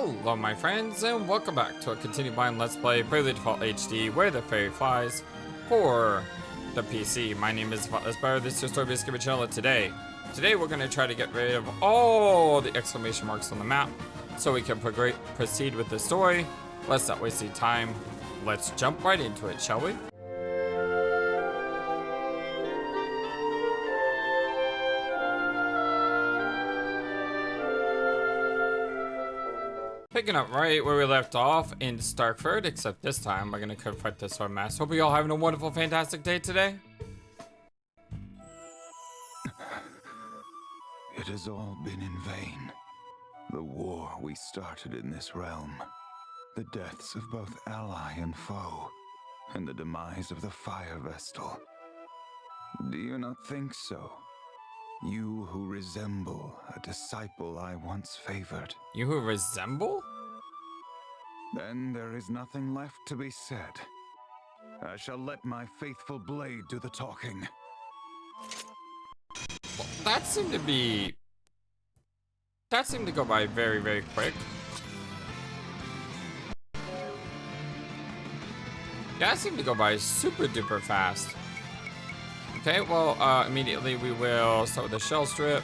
Hello my friends, and welcome back to a continued blind Let's Play Bravely Default HD, where the fairy flies for the PC. My name is FlightlessBird, this is your story based gaming channel. Today we're going to try to get rid of all the exclamation marks on the map so we can proceed with the story. Let's not waste any time. Let's jump right into it, shall we? Picking up right where we left off in Starkford, except this time we're gonna confront the Swordmaster. Hope you all having a wonderful, fantastic day today. It has all been in vain. The war we started in this realm, the deaths of both ally and foe, and the demise of the Fire Vestal. Do you not think so? You who resemble a disciple I once favored. You who resemble? Then there is nothing left to be said. I shall let my faithful blade do the talking. Well, that seemed to go by very, very quick. Yeah, that seemed to go by super duper fast. Okay, well, immediately we will start with the shell strip.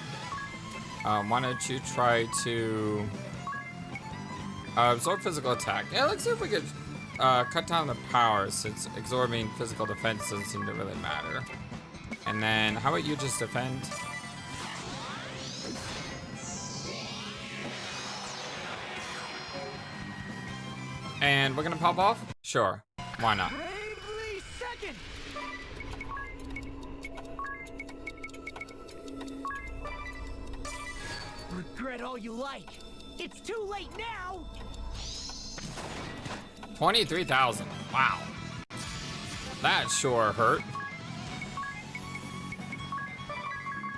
Why don't you try to absorb physical attack? Yeah, let's see if we could cut down the power, since absorbing physical defense doesn't seem to really matter. And then, how about you just defend? And we're gonna pop off? Sure, why not? Regret all you like. It's too late now. 23,000. Wow. That sure hurt.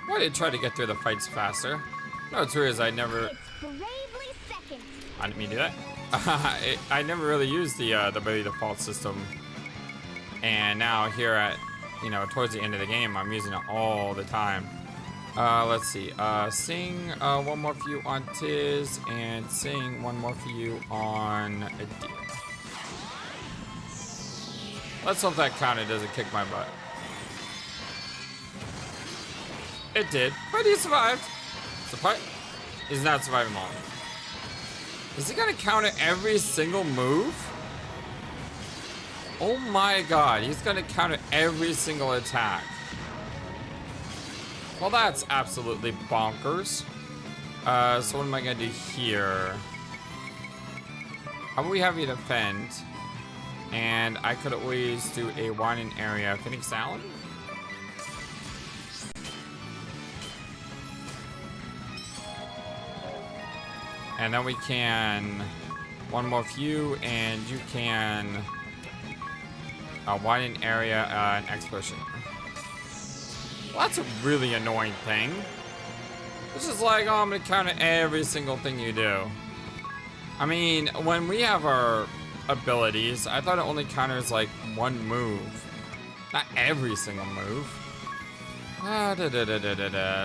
Why did I try to get through the fights faster? No, it's weird, is I never. Bravely second. I didn't mean to do that. I never really used the Bravely Default system, and now here at, towards the end of the game, I'm using it all the time. Let's see. Sing one more for you on Tiz, and sing one more for you on Adia. Let's hope that counter doesn't kick my butt. It did, but he survived. He's not surviving long. Is he gonna counter every single move? Oh my god, he's gonna counter every single attack. Well, that's absolutely bonkers. So what am I gonna do here? How about we have you defend? And I could always do a winding area. Phoenix down? And then we can one more for you, and you can widen area and explosion. Well, that's a really annoying thing. It's just like, oh, I'm gonna counter every single thing you do. I mean, when we have our abilities, I thought it only counters like one move, not every single move.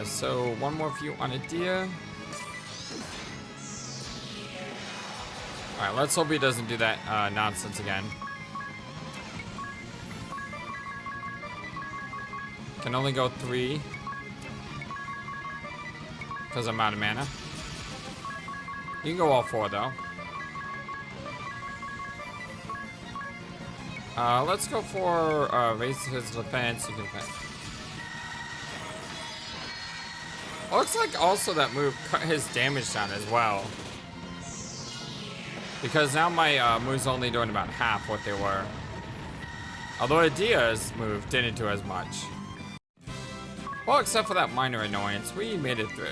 So one more for you on Adia. All right, let's hope he doesn't do that nonsense again. Can only go 3 because I'm out of mana. You can go all 4 though. Let's go for raise his defense. You can defend. Looks like also that move cut his damage down as well, because now my moves only doing about half what they were. Although Adia's move didn't do as much. Well, except for that minor annoyance, we made it through.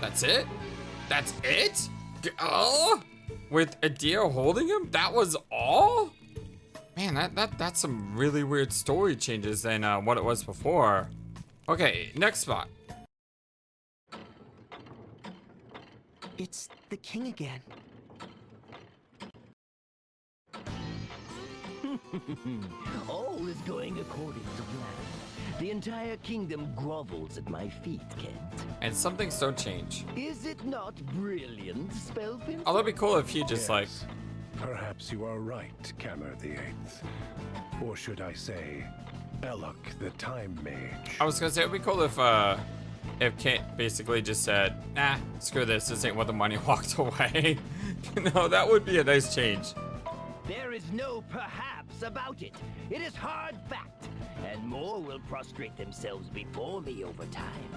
That's it? That's it? Oh, with Adia holding him? That was all? Man, that's some really weird story changes than what it was before. Okay, next spot. It's the king again. All is going according to plan. The entire kingdom grovels at my feet, Kent. And some things don't change. Is it not brilliant, Spellpin? Although it'd be cool if he just like... Perhaps you are right, Khamer the Eighth. Or should I say, Elok the Time Mage. I was gonna say it'd be cool if Khint basically just said, nah, screw this ain't worth the money, walked away. No, that would be a nice change. There is no perhaps about it. It is hard fact, and more will prostrate themselves before me over time.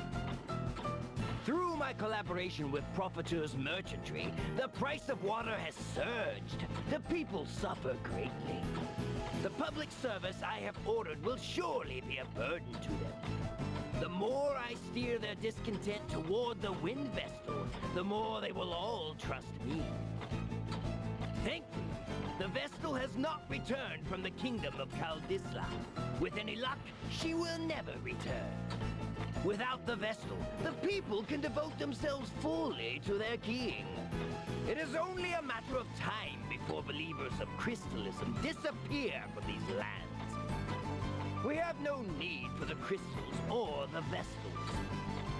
Through my collaboration with Profiteur's merchantry, the price of water has surged. The people suffer greatly. The public service I have ordered will surely be a burden to them. The more I steer their discontent toward the wind vestal, the more they will all trust me. Thankfully, the Vestal has not returned from the kingdom of Kaldisla. With any luck, she will never return. Without the Vestal, the people can devote themselves fully to their king. It is only a matter of time before believers of crystalism disappear from these lands. We have no need for the crystals or the Vestals.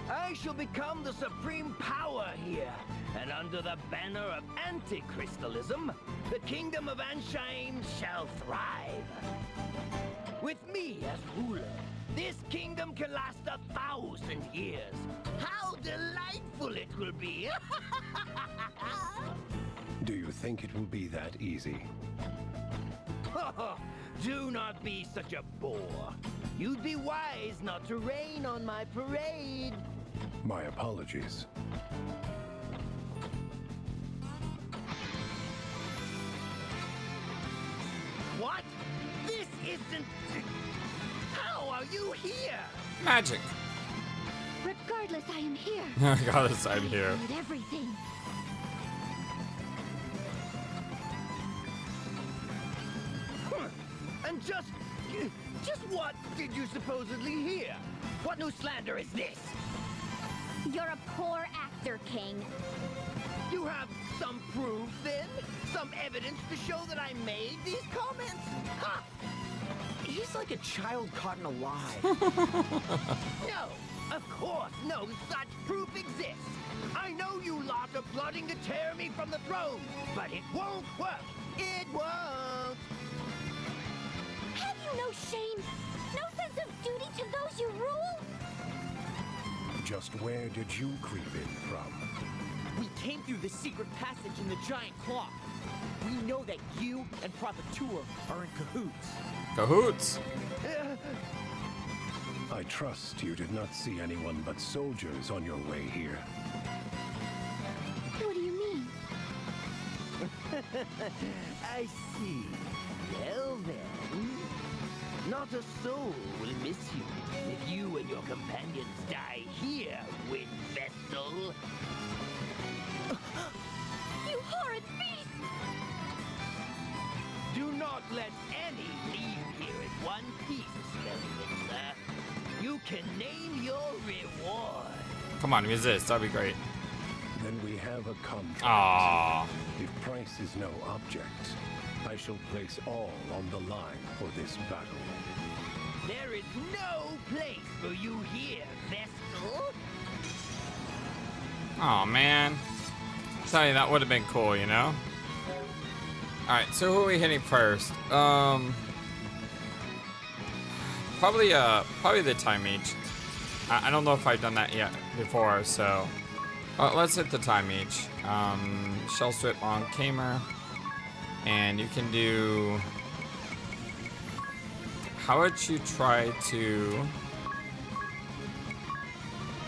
I shall become the supreme power here, and under the banner of anti-crystalism, the kingdom of Ansheim shall thrive. With me as ruler, this kingdom can last 1,000 years. How delightful it will be! Do you think it will be that easy? Do not be such a bore. You'd be wise not to rain on my parade. My apologies. What? This isn't... How are you here? Magic. Regardless, I am here. Regardless, I'm here. I need everything. And just what did you supposedly hear? What new slander is this? You're a poor actor, King. You have some proof, then? Some evidence to show that I made these comments? Ha! He's like a child caught in a lie. No, of course no such proof exists. I know you lot are plotting to tear me from the throne, but it won't work. It won't. Have you no shame? No sense of duty to those you rule? Just where did you creep in from? We came through the secret passage in the giant clock. We know that you and Profiteur are in cahoots. Cahoots. I trust you did not see anyone but soldiers on your way here. What do you mean? I see. Well then, not a soul will miss you if you and your companions die here, Wind Vestal. You horrid beast! Do not let any leave here in one piece, Spellpin. You can name your reward. Come on, resist. That'd be great. Then we have a contract. Aww. If price is no object, I shall place all on the line for this battle. There is no place for you here, Vestal. Oh man. Tell you that would have been cool, you know? Alright, so who are we hitting first? Probably the Time Mage. I don't know if I've done that yet before, so let's hit the Time Mage. Shell Strip on Khamer. And you can do... How would you try to...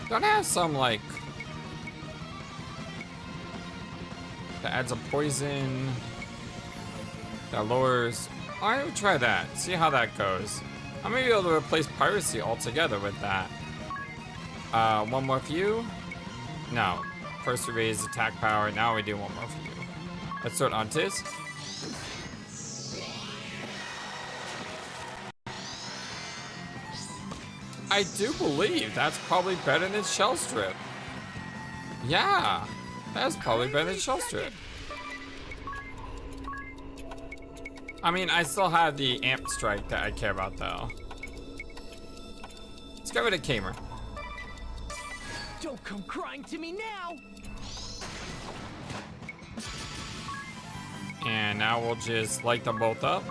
Don't have some, like... That adds a poison. That lowers... I would try that. See how that goes. I may be able to replace piracy altogether with that. One more for you? No. First we raise attack power. Now we do one more for you. Let's start on Tiz. I do believe that's probably better than Shell Strip. Yeah, that's probably better than Shell Strip. I mean, I still have the Amp Strike that I care about though. Let's get rid of Khamer. Don't come crying to me now! And now we'll just light them both up.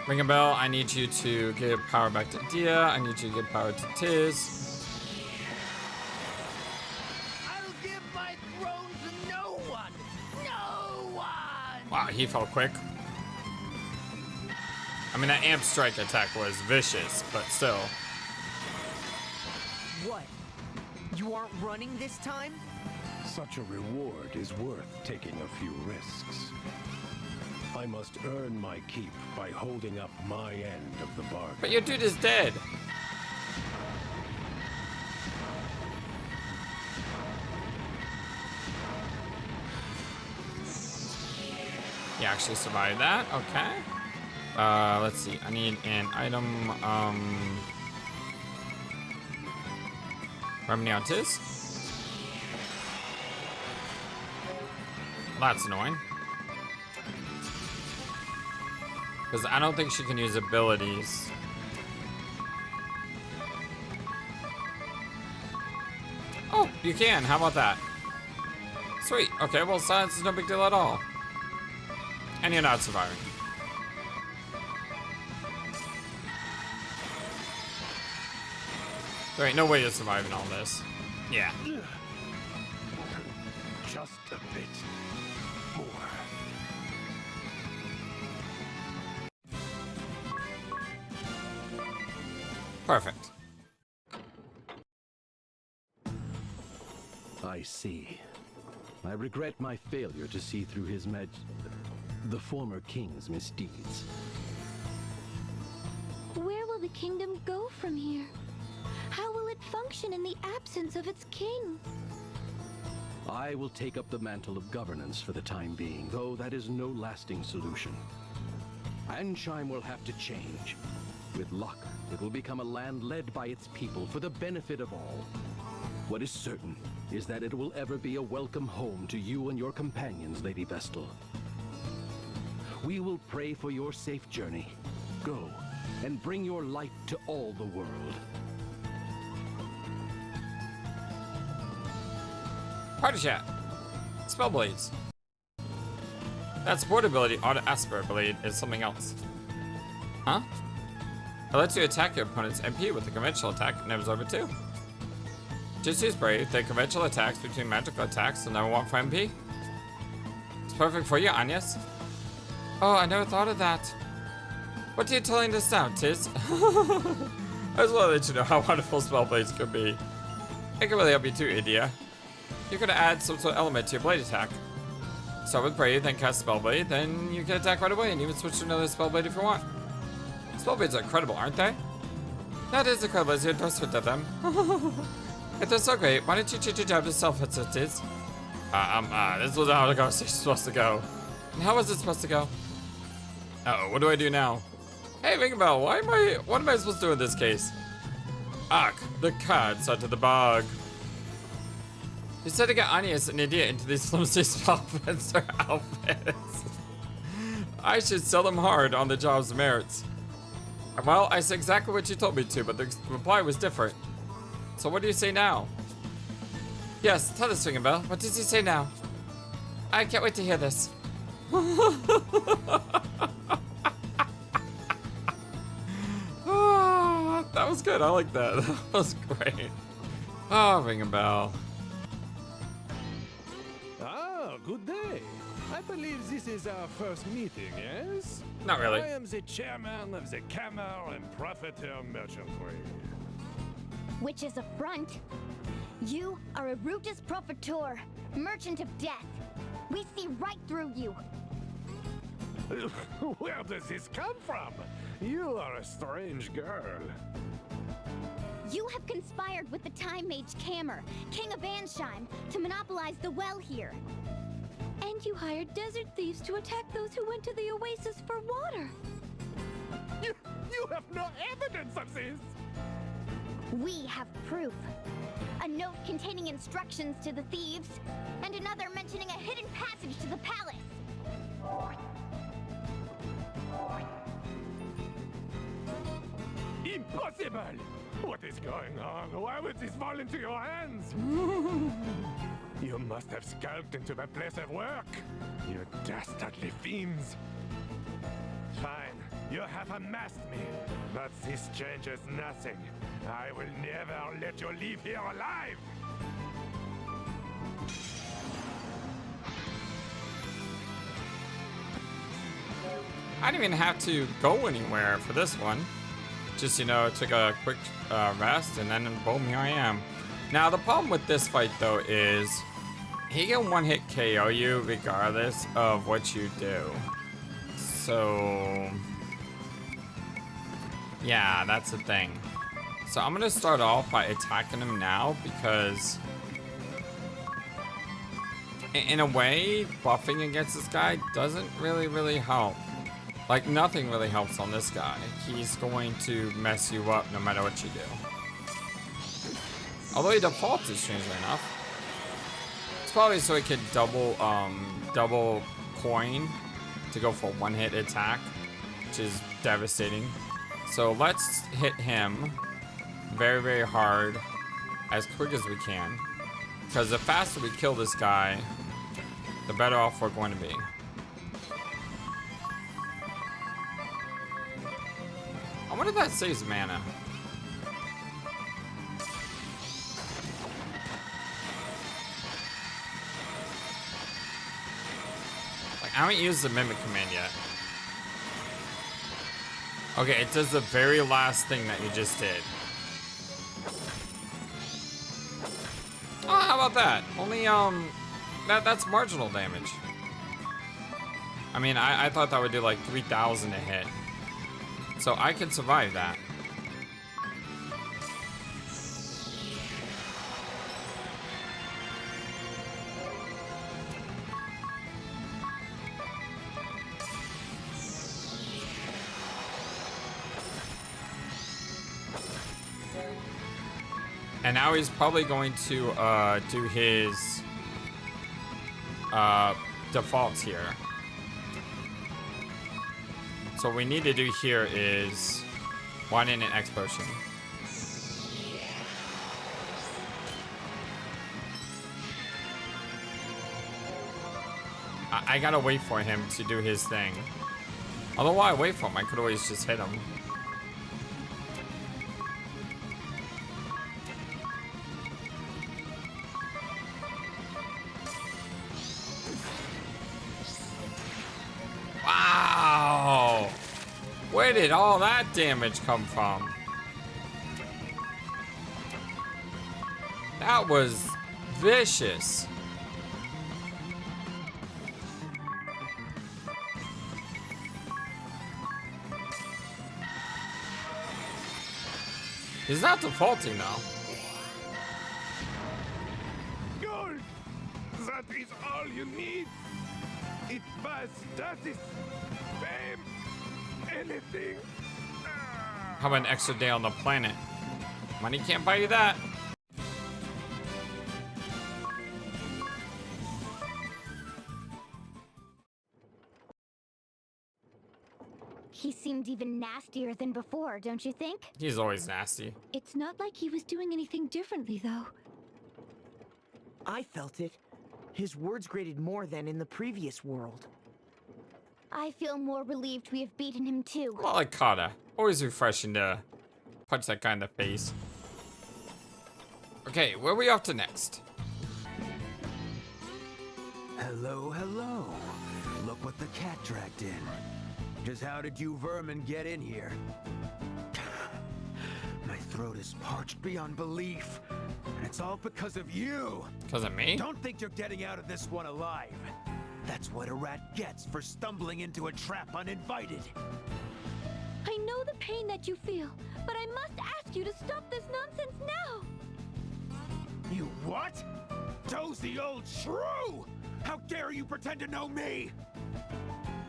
Ring a bell, I need you to give power back to Dia. I need you to give power to Tiz. I'll give my throne to no one! No one! Wow, he fell quick. I mean, that amp strike attack was vicious, but still. What? You aren't running this time? Such a reward is worth taking a few risks. I must earn my keep by holding up my end of the bargain. But your dude is dead. He actually survived that. Okay. Let's see. I need an item. Remedy on Tiz. That's annoying. Because I don't think she can use abilities. Oh, you can. How about that? Sweet. Okay, well, science is no big deal at all. And you're not surviving. There ain't no way you're surviving all this. Yeah. Just a bit more. Perfect. I see. I regret my failure to see through the former king's misdeeds. Where will the kingdom go from here? How will it function in the absence of its king? I will take up the mantle of governance for the time being, though that is no lasting solution. Ansheim will have to change. With luck, it will become a land led by its people for the benefit of all. What is certain is that it will ever be a welcome home to you and your companions, Lady Vestal. We will pray for your safe journey. Go, and bring your light to all the world. Party chat. Spellblades. That support ability, Auto Asper Blade, is something else. Huh? It lets you attack your opponent's MP with a conventional attack and absorb it too. Just use Brave, the conventional attacks between magical attacks and never want for MP. It's perfect for you, Agnes. Oh, I never thought of that. What are you telling us now, Tiz? I just want to let you know how wonderful Spellblades could be. It can really help you too, Idia. You could add some sort of element to your blade attack. Start with Brave, then cast Spellblade, then you can attack right away and even switch to another Spellblade if you want. Spellblades are incredible, aren't they? That is incredible as your endorsement of them. If they're so great, why don't you change your job to self-hits, Tiz? This wasn't how the conversation's supposed to go. And how was it supposed to go? Uh-oh, what do I do now? Hey, Ringbell, what am I supposed to do in this case? Ugh, the cards are to the bog. You said to get Agnes and Idia into these flimsy spellfencer outfits. I should sell them hard on the job's merits. Well, I said exactly what you told me to, but the reply was different. So what do you say now? Yes, tell us, Ringbell. What does he say now? I can't wait to hear this. Oh, that was good. I like that. That was great. Oh, ring a bell. Ah, good day. I believe this is our first meeting, yes? Not really. I am the chairman of the Khamer and Profiteur merchantry. Which is a front. You are a Rutus Profiteur, merchant of death. We see right through you. Where does this come from? You are a strange girl. You have conspired with the Time Mage Khamer, King of Ansheim, to monopolize the well here. And you hired desert thieves to attack those who went to the oasis for water. You have no evidence of this! We have proof. A note containing instructions to the thieves, and another mentioning a hidden passage to the palace. Impossible! What is going on? Why would this fall into your hands? You must have scalped into the place of work. You dastardly fiends. Fine, you have unmasked me, but this changes nothing. I will never let you leave here alive! I didn't even have to go anywhere for this one. Just, you know, took a quick rest, and then boom, here I am. Now, the problem with this fight, though, is he can one-hit KO you regardless of what you do. So, yeah, that's the thing. So I'm gonna start off by attacking him now, because in a way, buffing against this guy doesn't really help. Like, nothing really helps on this guy. He's going to mess you up no matter what you do. Although he defaults it, strangely enough. It's probably so he could double coin to go for one-hit attack, which is devastating. So let's hit him very hard, as quick as we can. Because the faster we kill this guy, the better off we're going to be. I wonder if that saves mana. Like, I haven't used the mimic command yet. Okay, it does the very last thing that you just did. Oh, how about that? Only, that's marginal damage. I mean, I thought that would do like 3,000 a hit. So I can survive that. And now he's probably going to do his defaults here. So what we need to do here is one in an X potion. I gotta wait for him to do his thing. Although while I wait for him, I could always just hit him. Wow! Where did all that damage come from? That was vicious. He's not defaulting though. Gold! That is all you need? It was status, fame, anything. How about an extra day on the planet? Money can't buy you that. He seemed even nastier than before, don't you think? He's always nasty. It's not like he was doing anything differently, though. I felt it. His words grated more than in the previous world. I feel more relieved we have beaten him too. Well, like Kata. Always refreshing to punch that guy in the face. Okay, where are we off to next? Hello, hello. Look what the cat dragged in. Just how did you vermin get in here? My throat is parched beyond belief. And it's all because of you. Because of me? Don't think you're getting out of this one alive. That's what a rat gets for stumbling into a trap uninvited. I know the pain that you feel, but I must ask you to stop this nonsense now. You what? Dozy old shrew! How dare you pretend to know me?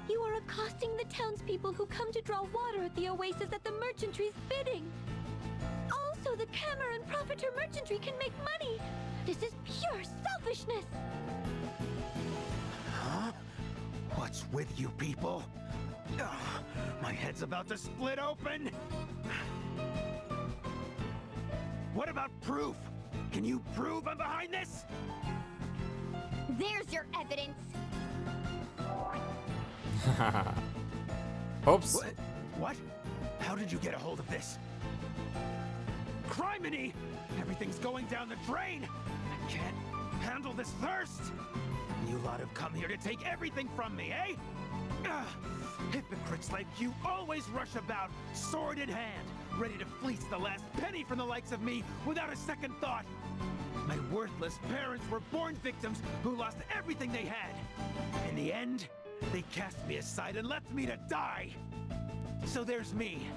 You are accosting the townspeople who come to draw water at the oasis at the merchantry's bidding. Also, so the Khamer and Profiteur merchantry can make money. This is pure selfishness. Huh? What's with you people? Ugh, my head's about to split open. What about proof? Can you prove I'm behind this? There's your evidence. Oops. What? How did you get a hold of this? Criminy! Everything's going down the drain! I can't handle this thirst! You lot have come here to take everything from me, eh? Ugh. Hypocrites like you always rush about, sword in hand, ready to fleece the last penny from the likes of me without a second thought. My worthless parents were born victims who lost everything they had. In the end, they cast me aside and left me to die. So there's me,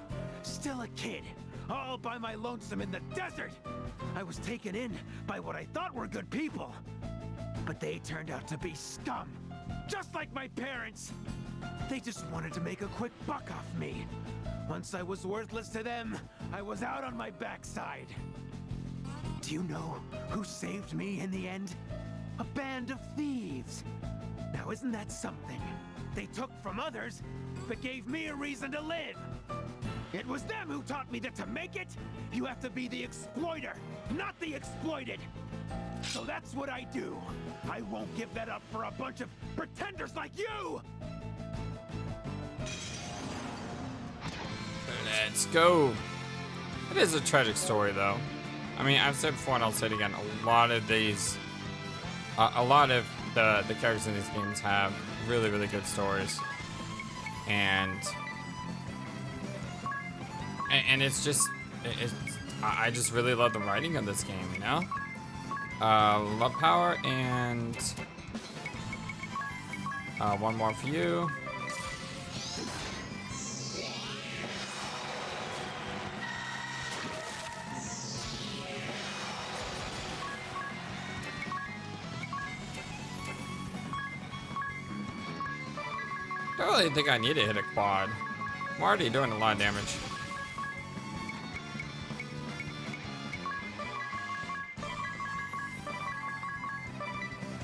still a kid, all by my lonesome in the desert. I was taken in by what I thought were good people, but they turned out to be scum, just like my parents. They just wanted to make a quick buck off me. Once I was worthless to them, I was out on my backside. Do you know who saved me in the end? A band of thieves. Now isn't that something? They took from others, but gave me a reason to live. It was them who taught me that to make it, you have to be the exploiter, not the exploited. So that's what I do. I won't give that up for a bunch of pretenders like you! Let's go. It is a tragic story, though. I mean, I've said before and I'll say it again, a lot of these, a lot of the characters in these games have really, really good stories. And it's just, I just really love the writing of this game, you know? Love power and one more for you. I don't really think I need to hit a quad. I'm already doing a lot of damage.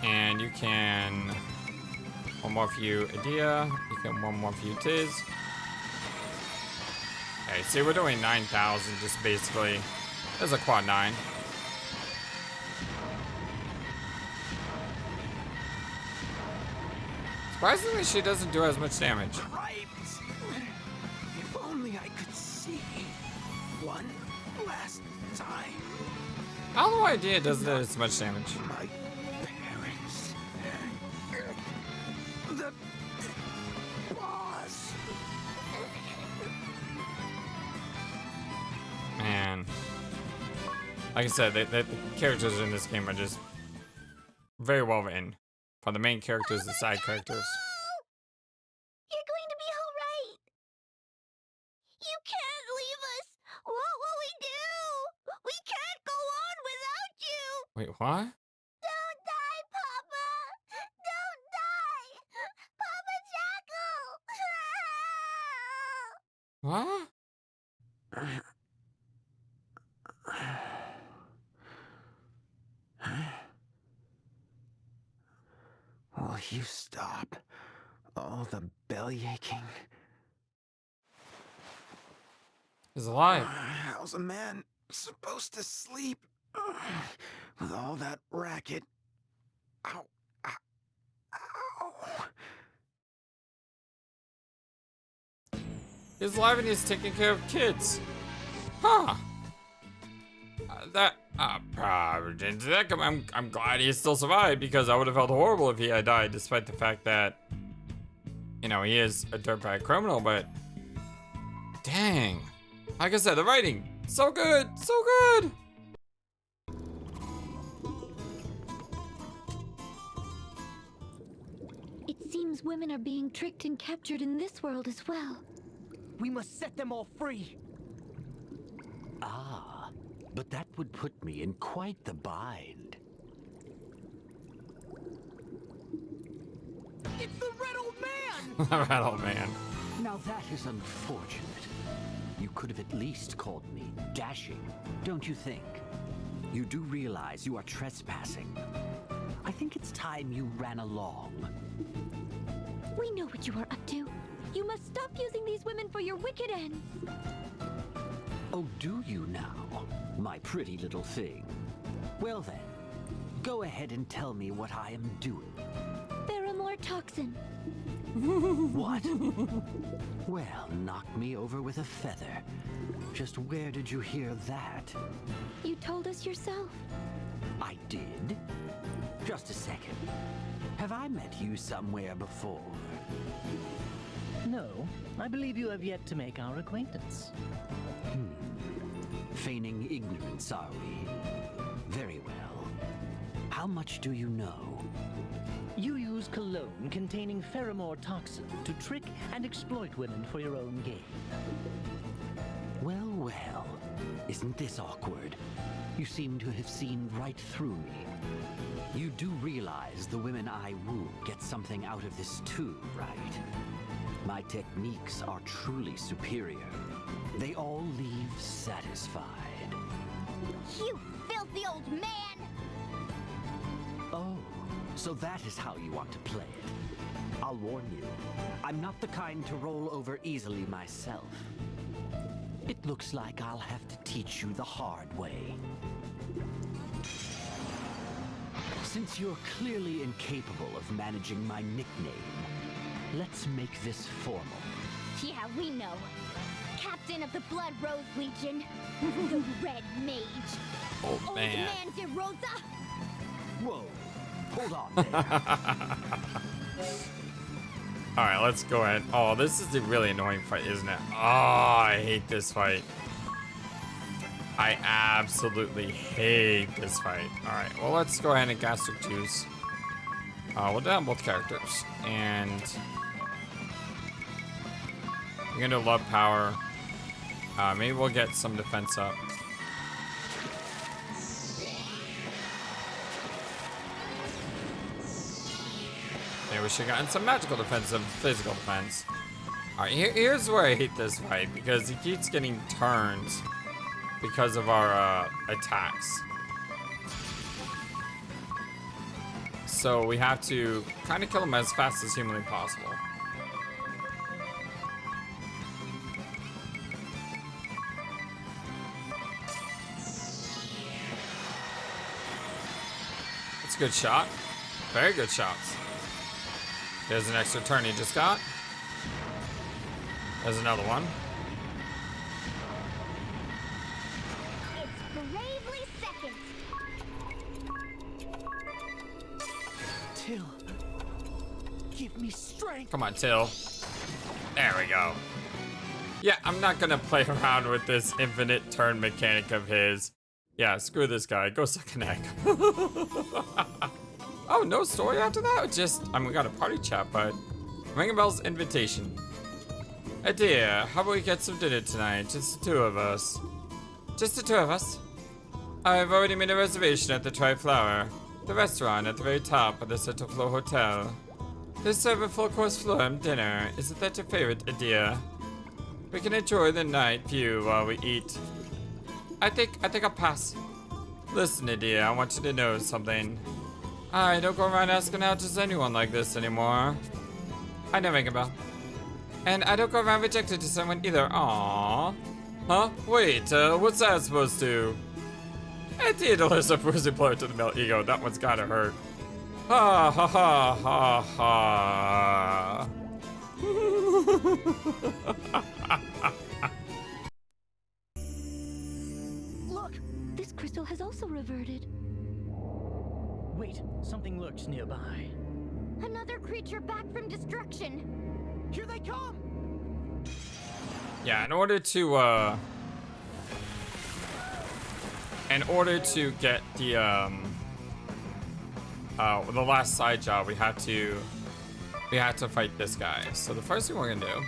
And you can one more for you, Idea. You can one more for you, Tiz. Okay, see, we're doing 9,000 just basically. There's a quad 9. Surprisingly, she doesn't do as much damage. Gripes. If only I could see one last time. I don't know why Idea doesn't do as much damage. My parents. The boss. Man. Like I said, the characters in this game are just very well written. From the main characters to side characters. You're going to be all right. You can't leave us. What will we do? We can't go on without you. Wait, what? Don't die, Papa. Don't die. Papa Jackal. What? Will you stop all the bellyaching? He's alive. How's a man supposed to sleep with all that racket? Ow, ow, ow. He's alive and he's taking care of kids. Huh. I'm glad he still survived because I would have felt horrible if he had died, despite the fact that, you know, he is a dirtbag criminal, but dang. Like I said, the writing, so good, so good. It seems women are being tricked and captured in this world as well. We must set them all free. Ah, but that would put me in quite the bind. It's the red old man! That old man. Now that is unfortunate. You could have at least called me dashing, don't you think? You do realize you are trespassing. I think it's time you ran along. We know what you are up to. You must stop using these women for your wicked ends. Oh, do you now, my pretty little thing? Well then, go ahead and tell me what I am doing. Pheromore toxin. What? Well, knock me over with a feather. Just where did you hear that? You told us yourself. I did? Just a second. Have I met you somewhere before? No, I believe you have yet to make our acquaintance. Feigning ignorance, are we? Very well. How much do you know? You use cologne containing pheromore toxin to trick and exploit women for your own gain. Well, well. Isn't this awkward? You seem to have seen right through me. You do realize the women I woo get something out of this too, right? My techniques are truly superior. They all leave satisfied. You filthy old man! Oh, so that is how you want to play it. I'll warn you, I'm not the kind to roll over easily myself. It looks like I'll have to teach you the hard way. Since you're clearly incapable of managing my nickname, let's make this formal. Yeah, we know. Captain of the Blood Rose Legion, the Red Mage. Oh, Old man. man DeRosa. Whoa, hold on there. Alright, let's go ahead. Oh, this is a really annoying fight, isn't it? Oh, I hate this fight. I absolutely hate this fight. Alright, well, let's go ahead and gastric juice. We'll down both characters. And we're gonna do love power. Maybe we'll get some defense up. Maybe we should have gotten some magical defense and physical defense. Alright, here's where I hate this fight, because he keeps getting turned because of our attacks. So we have to kind of kill him as fast as humanly possible. That's a good shot. Very good shots. There's an extra turn he just got. There's another one. It's bravely second. Till, give me strength. Come on, Till. There we go. Yeah, I'm not gonna play around with this infinite turn mechanic of his. Yeah, screw this guy. Go suck an egg. Oh, no story after that? Just, I mean, we got a party chat, but Ring Bell's invitation. Hey dear, how about we get some dinner tonight? Just the two of us. Just the two of us? I've already made a reservation at the Tri-Flower, the restaurant at the very top of the Central Floor Hotel. They serve a full-course floor dinner. Isn't that your favorite, dear? We can enjoy the night view while we eat. I think I'll pass. Listen, dear, I want you to know something. I don't go around asking out just anyone like this anymore. I know, Ring Bell. And I don't go around rejected to someone either. Aww. Huh? Wait, what's that supposed to? Hey, dear, delivers a bruising blow to the male ego. That one's gotta hurt. Ha ha ha ha ha. Look, this crystal has also reverted. Wait, something lurks nearby. Another creature back from destruction. Here they come! Yeah, in order to get the last side job, we had to fight this guy. So the first thing we're gonna do,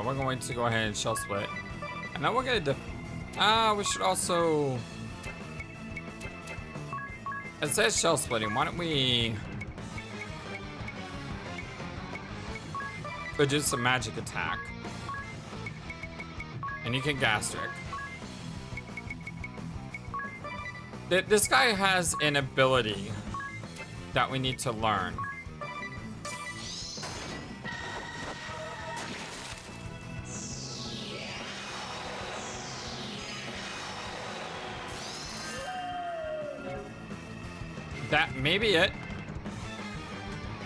we're going to go ahead and shell split, and then we're gonna we should also, it says shell splitting. Why don't we do some magic attack? And you can gastric. This guy has an ability that we need to learn. That may be it.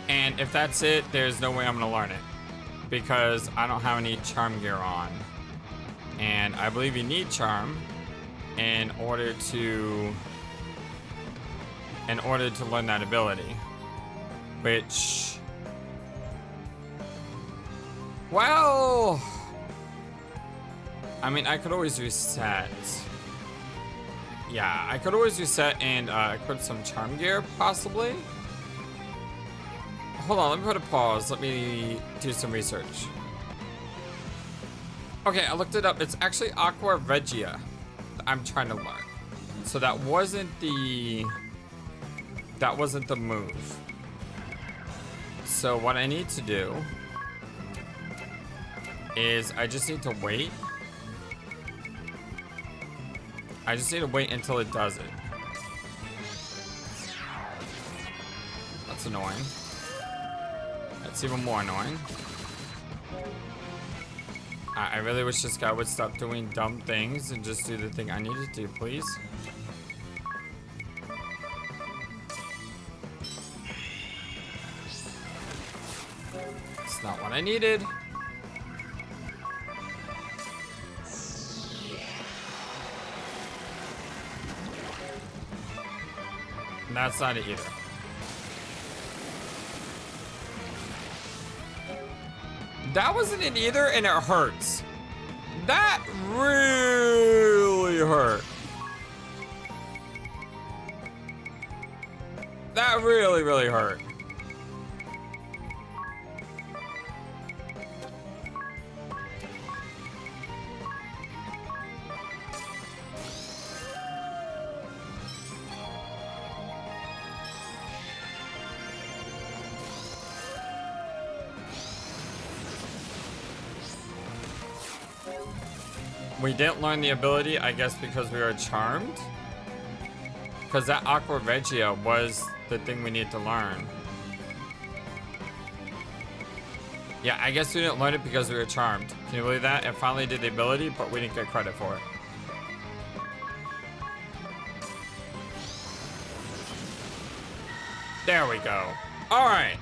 And if that's it, there's no way I'm gonna learn it. Because I don't have any charm gear on. And I believe you need charm in order to learn that ability. Which, well, I mean, I could always reset. Yeah, I could always reset and equip some charm gear, possibly. Hold on, let me put a pause. Let me do some research. Okay, I looked it up. It's actually Aqua Regia that I'm trying to learn. So that wasn't the move. So what I need to do is I just need to wait. I just need to wait until it does it. That's annoying. That's even more annoying. I really wish this guy would stop doing dumb things and just do the thing I needed to do, please. It's not what I needed. And that's not it either. That wasn't it either, and it hurts. That really hurt. That really, really hurt. We didn't learn the ability, I guess, because we were charmed. Because that Aqua Regia was the thing we needed to learn. Yeah, I guess we didn't learn it because we were charmed. Can you believe that? It finally did the ability, but we didn't get credit for it. There we go. All right.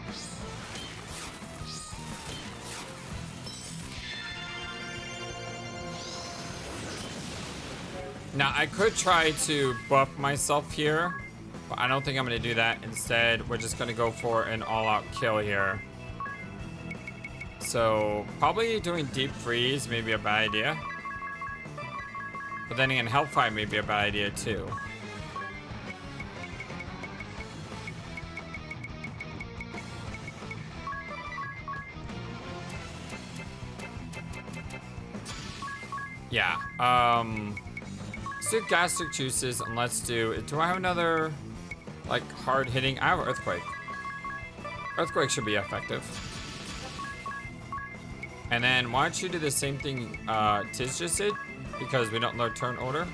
Now, I could try to buff myself here, but I don't think I'm going to do that. Instead, we're just going to go for an all-out kill here. So, probably doing deep freeze may be a bad idea. But then again, Hellfire may be a bad idea too. Yeah, let's do gastric juices and let's do I have another like hard hitting? I have Earthquake. Earthquake should be effective. And then why don't you do the same thing Tiz just did, because we don't know turn order.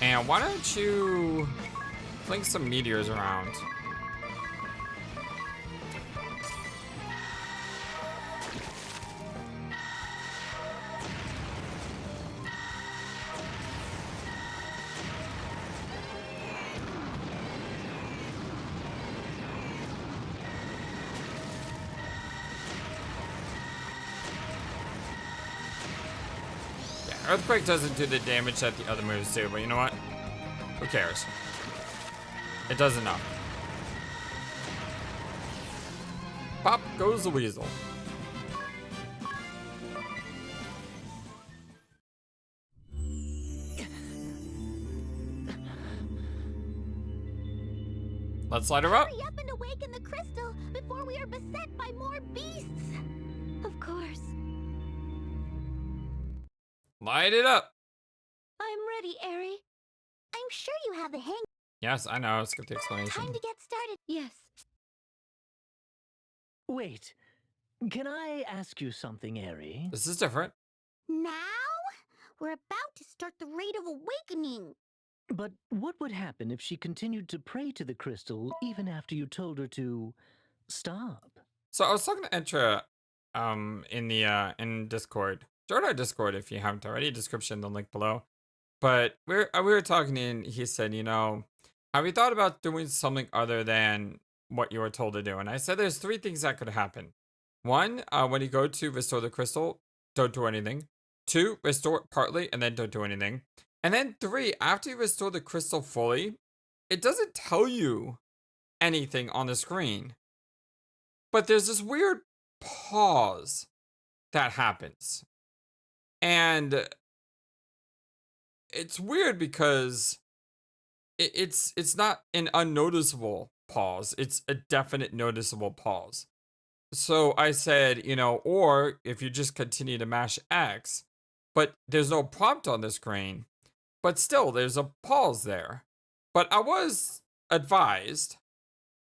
And why don't you fling some meteors around? Earthquake doesn't do the damage that the other moves do, but you know what? Who cares? It does enough. Pop goes the weasel. Let's light her up. Hurry up and awaken the crystal before we are beset by more beasts. Of course. Light it up. I'm ready, Eri. I'm sure you have the hang. Yes, I know. Skip the explanation. Time to get started. Yes. Wait, can I ask you something, Eri? This is different. Now? We're about to start the Rite of Awakening. But what would happen if she continued to pray to the crystal even after you told her to stop? So I was talking to Entra in the in Discord. Join our Discord if you haven't already. Description, the link below. But we were talking and he said, you know, have you thought about doing something other than what you were told to do? And I said there's three things that could happen. One, when you go to restore the crystal, don't do anything. Two, restore it partly and then don't do anything. And then three, after you restore the crystal fully, it doesn't tell you anything on the screen. But there's this weird pause that happens. And it's weird because it's not an unnoticeable pause. It's a definite noticeable pause. So I said, you know, or if you just continue to mash X, but there's no prompt on the screen, but still there's a pause there. But I was advised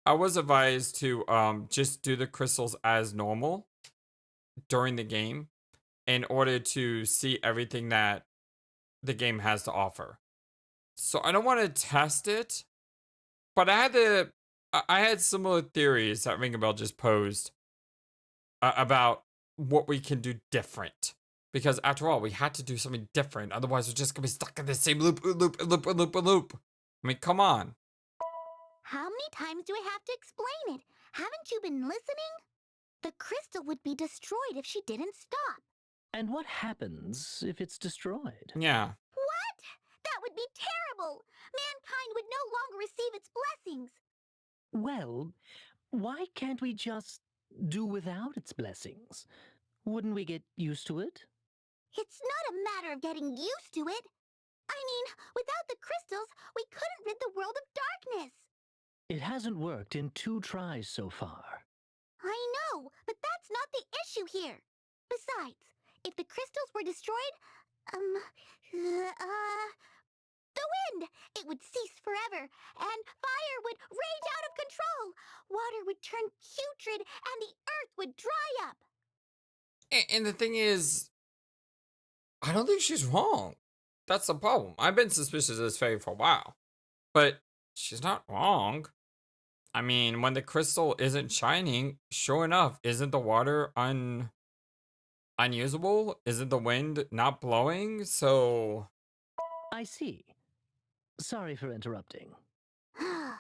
to just do the crystals as normal during the game in order to see everything that the game has to offer. So I don't want to test it, but I had similar theories that Ring a Bell just posed about what we can do different. Because after all, we had to do something different. Otherwise, we're just gonna be stuck in the same loop. I mean, come on. How many times do I have to explain it? Haven't you been listening? The crystal would be destroyed if she didn't stop. And what happens if it's destroyed? Yeah. What? That would be terrible. Mankind would no longer receive its blessings. Well, why can't we just do without its blessings? Wouldn't we get used to it? It's not a matter of getting used to it. I mean, without the crystals, we couldn't rid the world of darkness. It hasn't worked in 2 tries so far. I know, but that's not the issue here. Besides, if the crystals were destroyed, the wind, it would cease forever, and fire would rage out of control. Water would turn putrid, and the earth would dry up. And the thing is, I don't think she's wrong. That's the problem. I've been suspicious of this fairy for a while, but she's not wrong. I mean, when the crystal isn't shining, sure enough, isn't the water unusable? Isn't the wind not blowing? So I see. Sorry for interrupting. All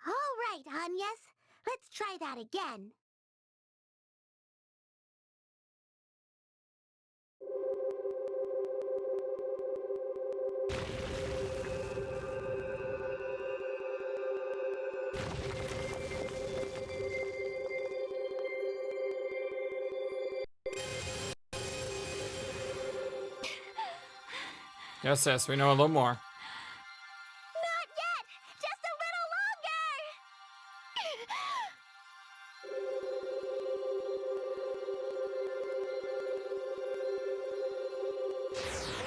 right, Agnes. Let's try that again. yes, we know a little more. Not yet! Just a little longer!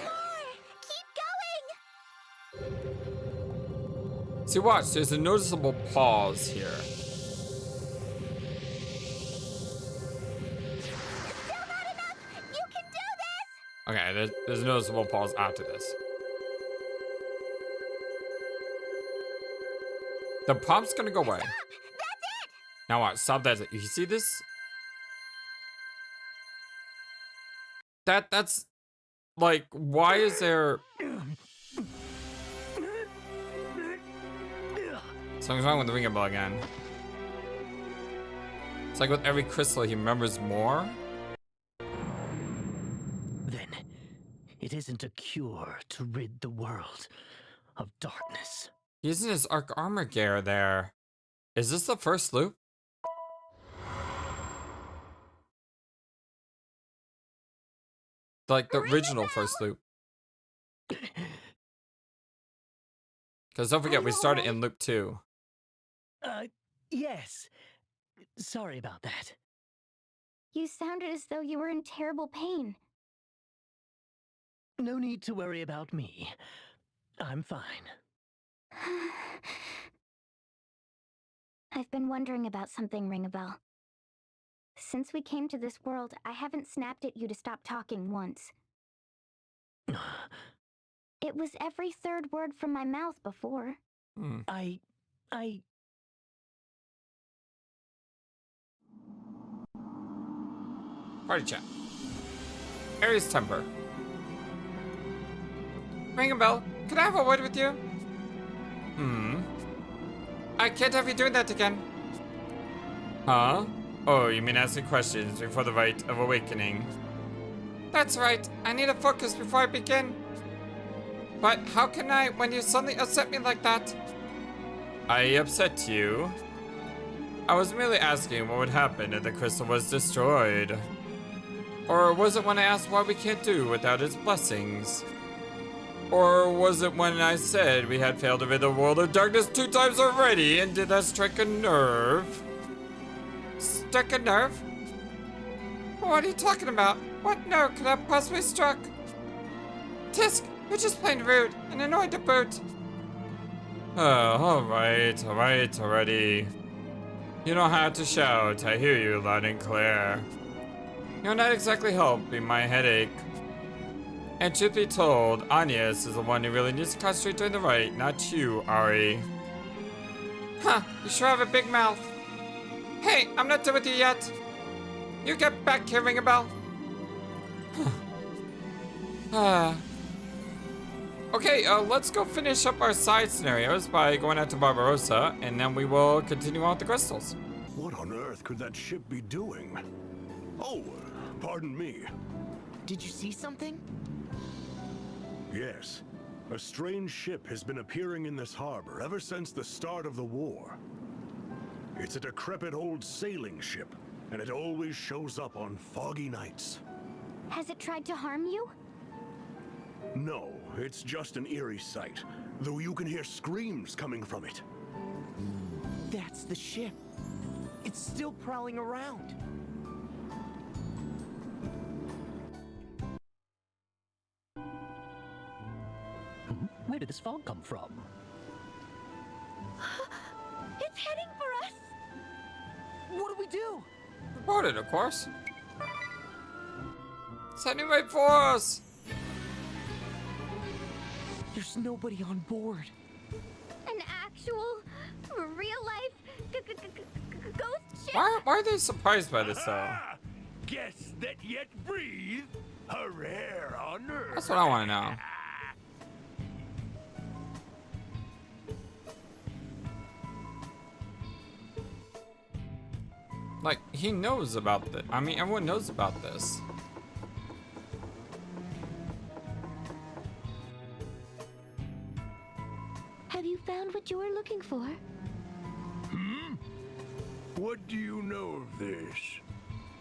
More! Keep going! See, watch, there's a noticeable pause here. Still not enough! You can do this! Okay, there's a noticeable pause after this. The prompt's gonna go away. Stop! That's it! Now watch, stop that. You see this? That's like, why is there something's wrong with the Ring a Bell again? It's like with every crystal he remembers more. Then, it isn't a cure to rid the world of darkness. Using his arc armor gear there. Is this the first loop? Like the original first loop. Because don't forget, we started in loop 2. Yes. Sorry about that. You sounded as though you were in terrible pain. No need to worry about me. I'm fine. I've been wondering about something, Ring a Bell. Since we came to this world, I haven't snapped at you to stop talking once. It was every third word from my mouth before. I... Party chat. Aries temper. Ring a bell. Could I have a word with you? I can't have you doing that again. Huh? Oh, you mean asking questions before the rite of awakening? That's right. I need to focus before I begin. But how can I when you suddenly upset me like that? I upset you? I was merely asking what would happen if the crystal was destroyed. Or was it when I asked why we can't do without its blessings? Or was it when I said we had failed to rid the world of darkness 2 times already, and did that strike a nerve? Struck a nerve? What are you talking about? What nerve could have possibly struck? Tisk, you're just plain rude and annoyed to boot. Oh, alright, already. You don't have to shout, I hear you loud and clear. You're not exactly helping my headache. And truth be told, Agnes is the one who really needs to concentrate during the rite, not you, Ari. Huh, you sure have a big mouth. Hey, I'm not done with you yet. You get back here, ring a bell. Okay, let's go finish up our side scenarios by going out to Barbarossa, and then we will continue on with the crystals. What on earth could that ship be doing? Oh, pardon me. Did you see something? Yes. A strange ship has been appearing in this harbor ever since the start of the war. It's a decrepit old sailing ship, and it always shows up on foggy nights. Has it tried to harm you? No, it's just an eerie sight, though you can hear screams coming from it. That's the ship. It's still prowling around. Where did this fog come from? It's heading for us! What do we do? Report it, of course. It's heading right for us. There's nobody on board. An actual, real-life ghost ship? Why are they surprised by this, though? Ah, guess that yet breathe. A rare honor. That's what I want to know. Like, he knows about this. I mean, everyone knows about this. Have you found what you were looking for? What do you know of this?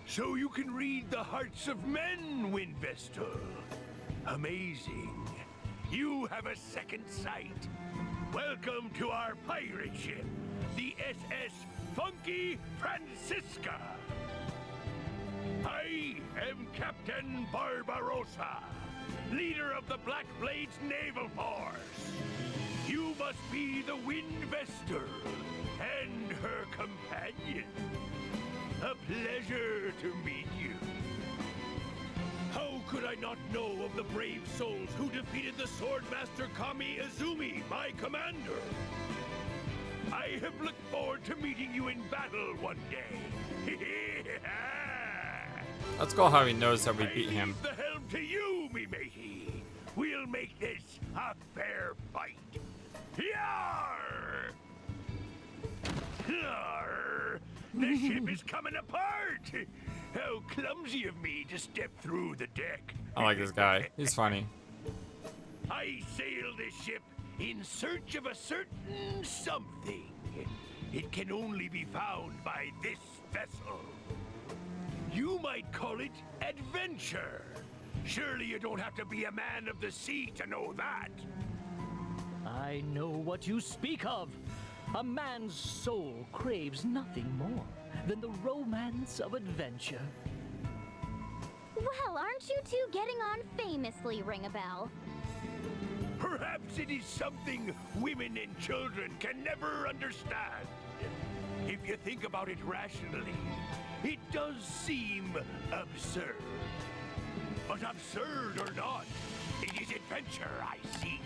So you can read the hearts of men, Windvestal. Amazing. You have a second sight. Welcome to our pirate ship, the SS Funky Francisca. I am Captain Barbarossa, leader of the Black Blades Naval Force. You must be the Windvestal and her companion. A pleasure to meet you. How could I not know of the brave souls who defeated the Swordmaster Kami Izumi, my commander? I have looked forward to meeting you in battle one day. Let's go how he knows that we beat I him. leave the helm to you, me matey. We'll make this a fair fight. Yarr! Yarr! The ship is coming apart! How clumsy of me to step through the deck. I like this guy. He's funny. I sail this ship in search of a certain something. It can only be found by this vessel. You might call it adventure. Surely you don't have to be a man of the sea to know that. I know what you speak of. A man's soul craves nothing more than the romance of adventure. Well, aren't you two getting on famously, ring a bell? Perhaps it is something women and children can never understand. If you think about it rationally, it does seem absurd. But absurd or not, it is adventure I seek.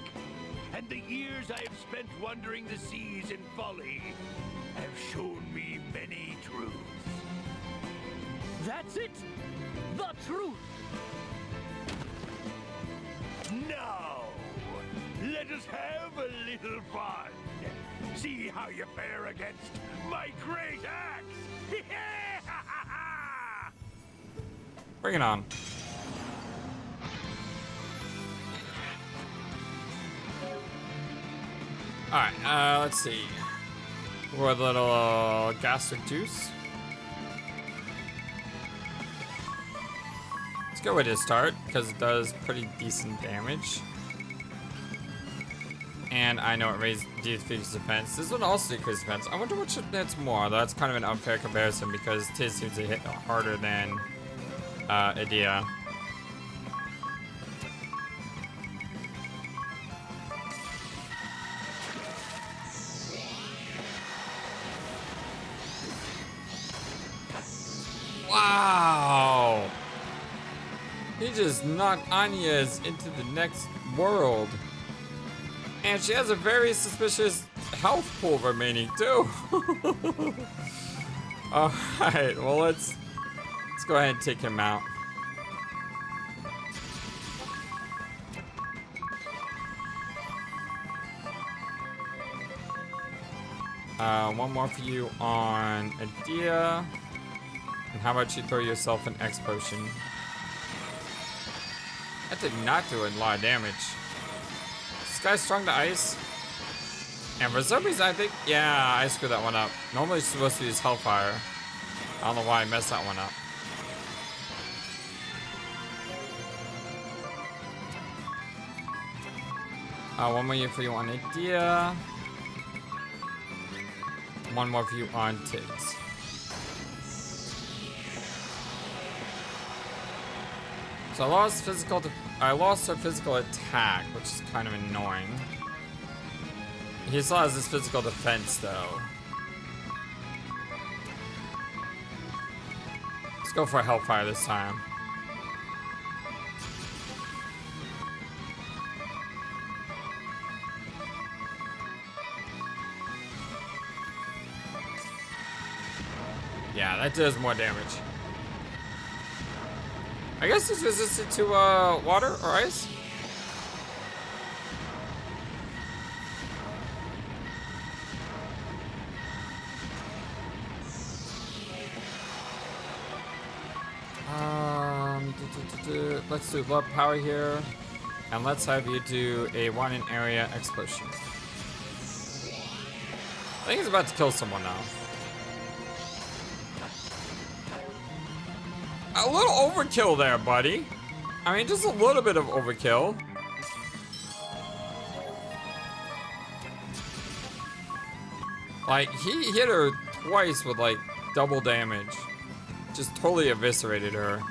And the years I have spent wandering the seas in folly have shown me many truths. That's it! The truth! Now, let us have a little fun. See how you fare against my great axe. Bring it on. Alright, let's see. Pour a little gastric juice. Let's go with his start, because it does pretty decent damage. And I know it decreases defense. This one also decreases defense. I wonder which hits more, though that's kind of an unfair comparison because Tiz seems to hit harder than Idea. Wow! He just knocked Anya's into the next world. And she has a very suspicious health pool remaining too. Alright, well let's go ahead and take him out. One more for you on Idea. And how about you throw yourself an X potion? That did not do a lot of damage. This guy's strong to ice. And for some reason, I think, yeah, I screwed that one up. Normally it's supposed to use Hellfire. I don't know why I messed that one up. One more for you on Idea. One more for you on Tiz. So I lost her physical attack, which is kind of annoying. He still has his physical defense, though. Let's go for a Hellfire this time. Yeah, that does more damage. I guess it's resistant to water or ice. Let's do love power here, and let's have you do a one in area explosion. I think he's about to kill someone now. A little overkill there, buddy. I mean, just a little bit of overkill. Like, he hit her twice with, like, double damage. Just totally eviscerated her.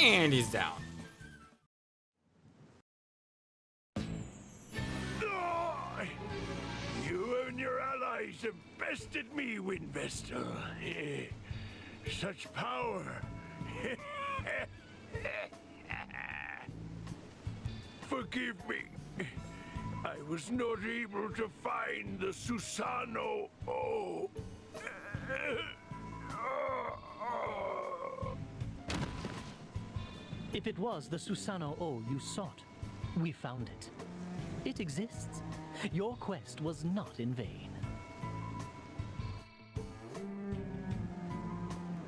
And he's down. You and your allies have bested me, Windvester. Such power. Forgive me. I was not able to find the Susano. Oh. If it was the Susano O you sought, we found it. It exists. Your quest was not in vain.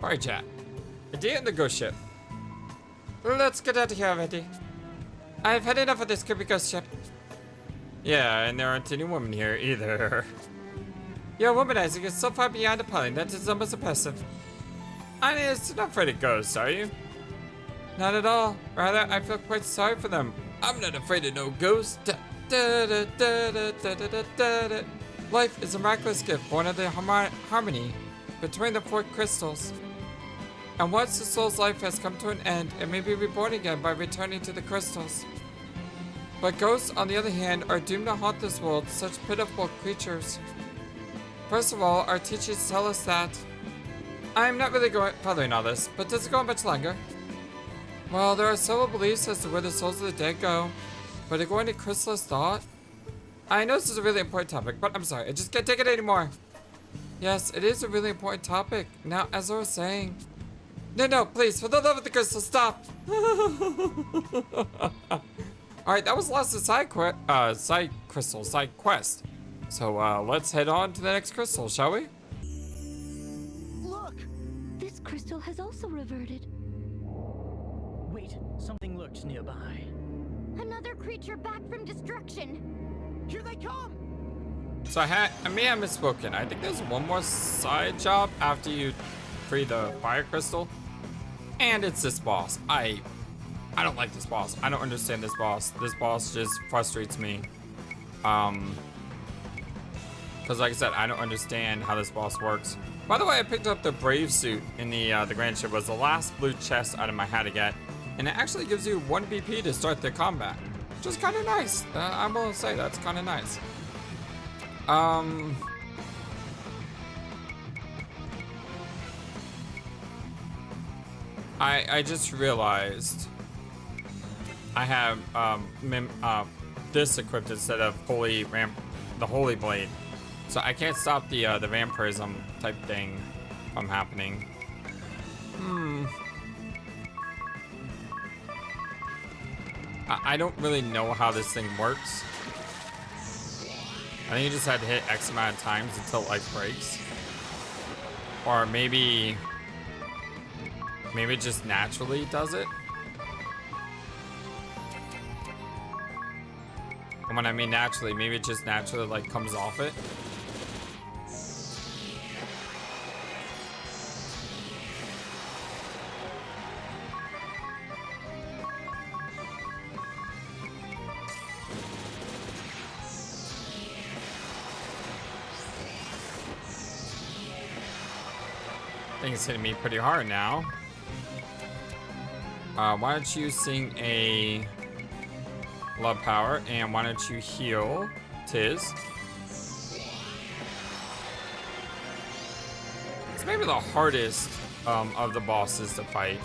Alright, chat. Idea in the ghost ship. Let's get out of here already. I've had enough of this creepy ghost ship. Yeah, and there aren't any women here either. Your womanizing is so far beyond appalling that it's almost oppressive. Honest, you're not afraid of ghosts, are you? Not at all. Rather, I feel quite sorry for them. I'm not afraid of no ghosts. Life is a miraculous gift born of the harmony between the four crystals. And once the soul's life has come to an end, it may be reborn again by returning to the crystals. But ghosts, on the other hand, are doomed to haunt this world, such pitiful creatures. First of all, our teachers tell us that... I'm not really following all this, but does it go on much longer? Well, there are several beliefs as to where the souls of the dead go, but according to Crystal's thought... I know this is a really important topic, but I'm sorry, I just can't take it anymore. Yes, it is a really important topic. Now, as I was saying... No, please, for the love of the crystal, stop! Alright, that was the last of side quest. So, let's head on to the next crystal, shall we? Look! This crystal has also reverted. Wait, something lurks nearby. Another creature back from destruction. Here they come! So I may have misspoken. I think there's one more side job after you free the fire crystal. And it's this boss. I don't like this boss. I don't understand this boss. This boss just frustrates me. Because like I said, I don't understand how this boss works. By the way, I picked up the Brave suit in the Grand Ship. Was the last blue chest item I had to get. And it actually gives you 1 BP to start the combat. Which is kind of nice. I will say that's kind of nice. I just realized I have this equipped instead of the Holy Blade, so I can't stop the vampirism type thing from happening. I don't really know how this thing works. I think you just had to hit X amount of times until it like breaks, or maybe it just naturally does it. And when I mean naturally, maybe it just naturally like comes off it. I think it's hitting me pretty hard now. Why don't you sing a love power, and why don't you heal Tiz? It's maybe the hardest of the bosses to fight.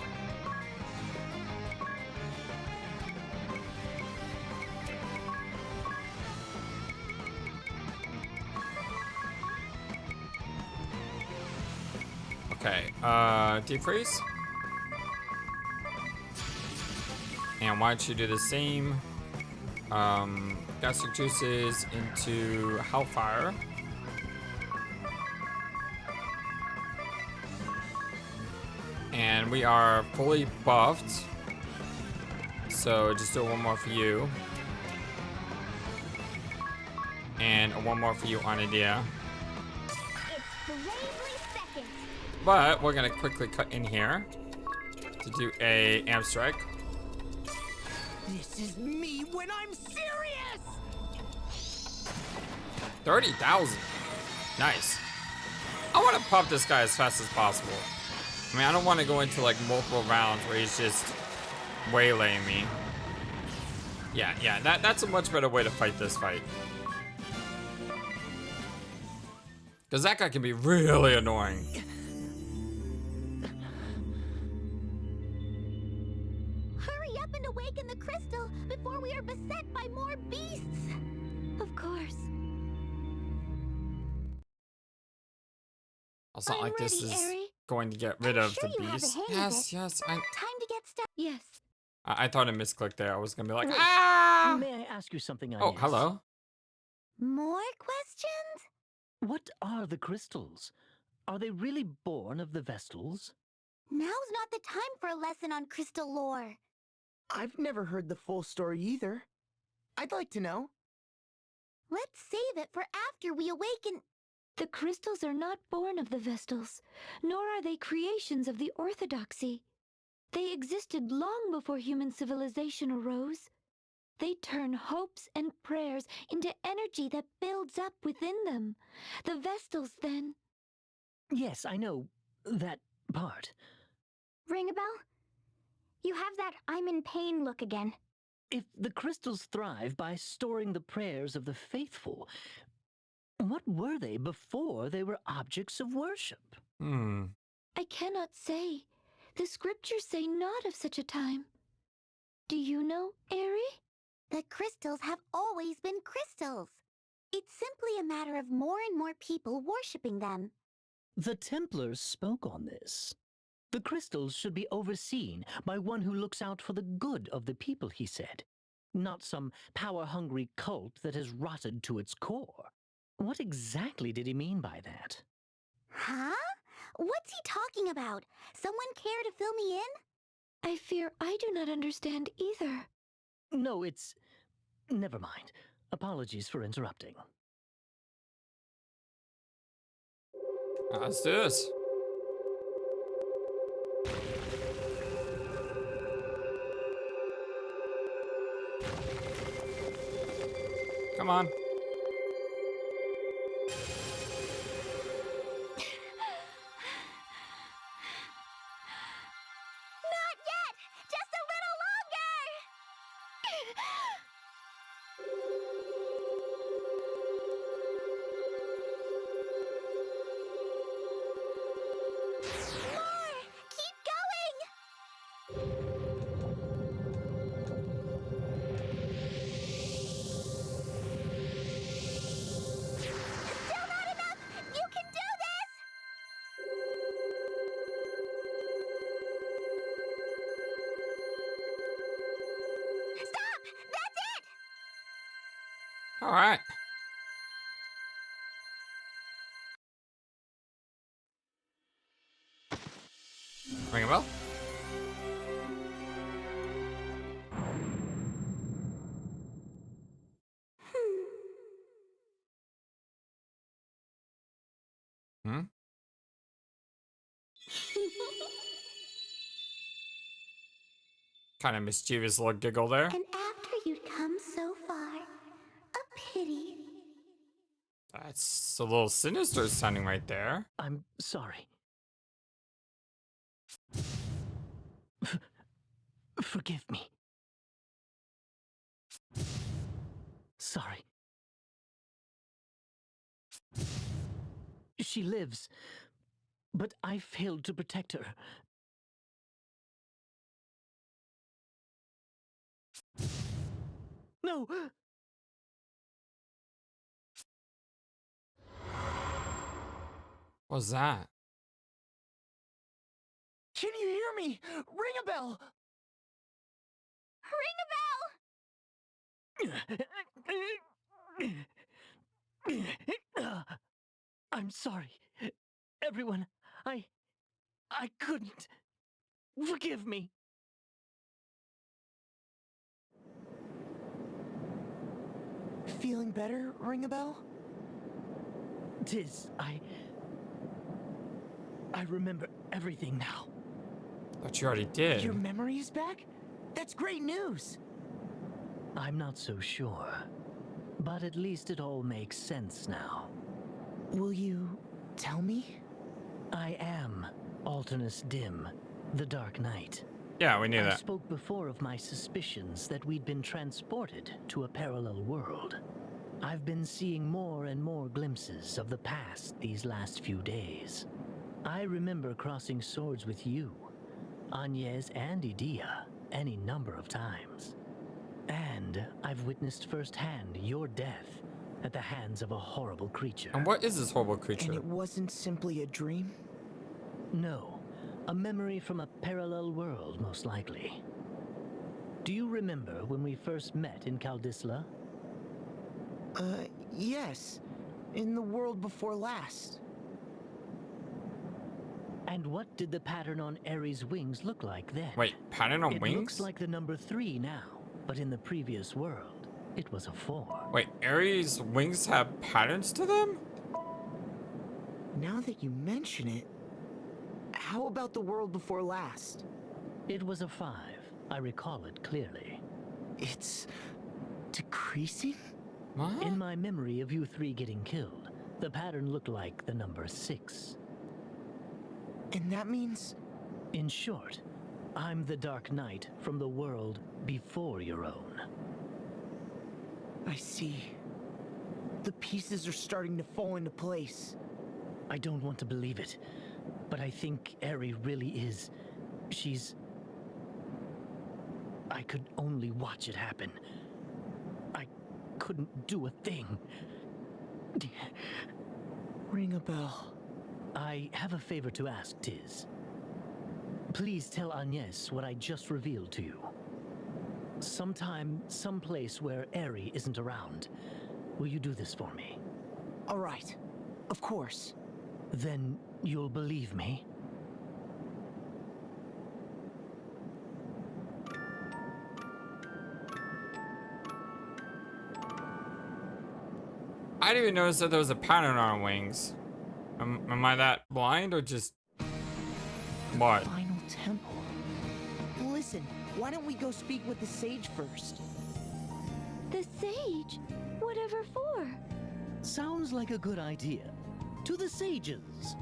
Okay, defreeze. And why don't you do the same? Gastric juices into Hellfire. And we are fully buffed. So just do one more for you. And one more for you on Idea. But we're gonna quickly cut in here to do a amp strike. This is me when I'm serious! 30,000. Nice. I want to pop this guy as fast as possible. I mean, I don't want to go into like multiple rounds where he's just waylaying me. Yeah, that's a much better way to fight this fight. Because that guy can be really annoying. Hurry up and awaken the crystal before we are beset by more beasts. Of course. It's not I'm like this ready, is Eri. going to get rid I'm of sure the you have the beast. hang of Yes, it. yes. Time to get started. Yes. I thought I misclicked there. I was gonna be like, Wait, ah! May I ask you something I Oh, missed? hello. More questions? What are the crystals? Are they really born of the Vestals? Now's not the time for a lesson on crystal lore. I've never heard the full story either. I'd like to know. Let's save it for after we awaken. The crystals are not born of the Vestals, nor are they creations of the Orthodoxy. They existed long before human civilization arose. They turn hopes and prayers into energy that builds up within them. The Vestals, then. Yes, I know that part. Ring a bell? You have that I'm in pain look again. If the crystals thrive by storing the prayers of the faithful, what were they before they were objects of worship? I cannot say. The scriptures say not of such a time. Do you know, Aerie? The crystals have always been crystals. It's simply a matter of more and more people worshipping them. The Templars spoke on this. The crystals should be overseen by one who looks out for the good of the people, he said. Not some power-hungry cult that has rotted to its core. What exactly did he mean by that? Huh? What's he talking about? Someone care to fill me in? I fear I do not understand either. No, it's... Never mind. Apologies for interrupting. Let's do this. Come on. Not yet! Just a little longer! More! Keep going! Still not enough! You can do this! Stop! That's it! All right. Ring a bell? Hmm? Kind of mischievous little giggle there. And after you'd come so far, a pity. That's a little sinister sounding right there. I'm sorry. Forgive me. Sorry. She lives, but I failed to protect her. No! What was that? Can you hear me? Ring a bell! I'm sorry. Everyone, I couldn't. Forgive me. Feeling better, Ring a bell? Tis, I remember everything now. Thought you already did. Your memory is back? That's great news! I'm not so sure. But at least it all makes sense now. Will you tell me? I am Alternus Dim, the Dark Knight. Yeah, we knew I that. spoke before of my suspicions that we'd been transported to a parallel world. I've been seeing more and more glimpses of the past these last few days. I remember crossing swords with you, Agnes and Idea, any number of times. And I've witnessed firsthand your death at the hands of a horrible creature. And what is this horrible creature? And it wasn't simply a dream? No, a memory from a parallel world, most likely. Do you remember when we first met in Kaldisla? Yes. In the world before last. And what did the pattern on Ares' wings look like then? Wait, pattern on It wings? looks like the number 3 now, but in the previous world, it was a 4. Wait, Ares' wings have patterns to them? Now that you mention it, how about the world before last? It was a 5. I recall it clearly. It's decreasing? What? In my memory of you three getting killed, the pattern looked like the number 6. And that means... In short, I'm the Dark Knight from the world before your own. I see. The pieces are starting to fall into place. I don't want to believe it, but I think Eri really is. She's... I could only watch it happen. I couldn't do a thing. Ring a bell. I have a favor to ask, Tiz. Please tell Agnes what I just revealed to you. Sometime, someplace where Eri isn't around, will you do this for me? All right. Of course. Then you'll believe me? I didn't even notice that there was a pattern on her wings. Am I that blind or just... What? Final temple. Listen, why don't we go speak with the sage first? The sage? Whatever for? Sounds like a good idea. To the sages.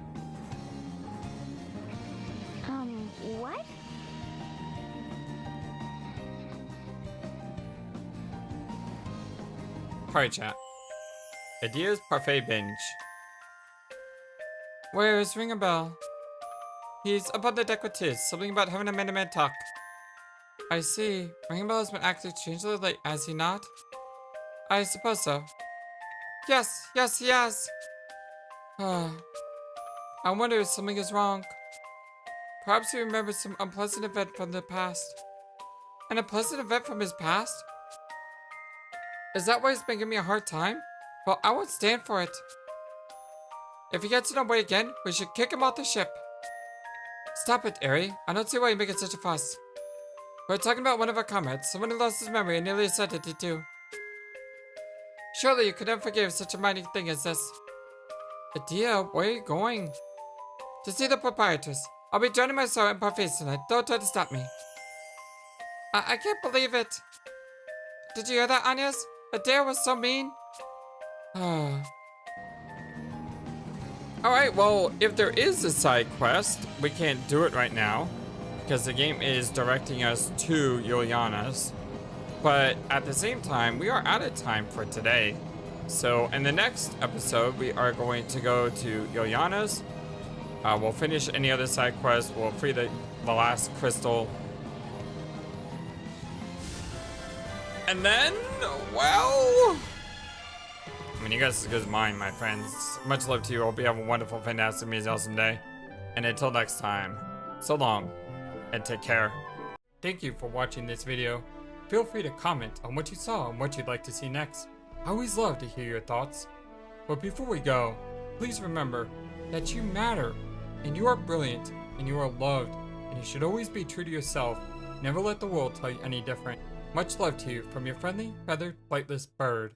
What? Party chat. Ideas Parfait Binge. Where's Ring a Bell? He's above the deck with Tiz. Something about having a man-to-man talk. I see. Ring a Bell has been acting strangely lately, has he not? I suppose so. Yes, yes, he has. I wonder if something is wrong. Perhaps he remembers some unpleasant event from the past. An unpleasant event from his past? Is that why he's been giving me a hard time? Well, I won't stand for it. If he gets in our way again, we should kick him off the ship. Stop it, Eri. I don't see why you're making such a fuss. We're talking about one of our comrades, someone who lost his memory and nearly ascended to 2. Surely you could never forgive such a minor thing as this. Adia, where are you going? To see the proprietors. I'll be joining my star in Parfaits tonight. Don't try to stop me. I can't believe it. Did you hear that, Agnes? Adia was so mean. Alright, well, if there is a side quest, we can't do it right now because the game is directing us to Juliana's. But at the same time, we are out of time for today. So in the next episode, we are going to go to Juliana's. We'll finish any other side quests. We'll free the last crystal. And then, well... I mean, you guys are as good as mine, my friends. Much love to you. Hope you have a wonderful, fantastic, amazing, awesome day. And until next time, so long, and take care. Thank you for watching this video. Feel free to comment on what you saw and what you'd like to see next. I always love to hear your thoughts. But before we go, please remember that you matter, and you are brilliant, and you are loved, and you should always be true to yourself. Never let the world tell you any different. Much love to you from your friendly, feathered, flightless bird.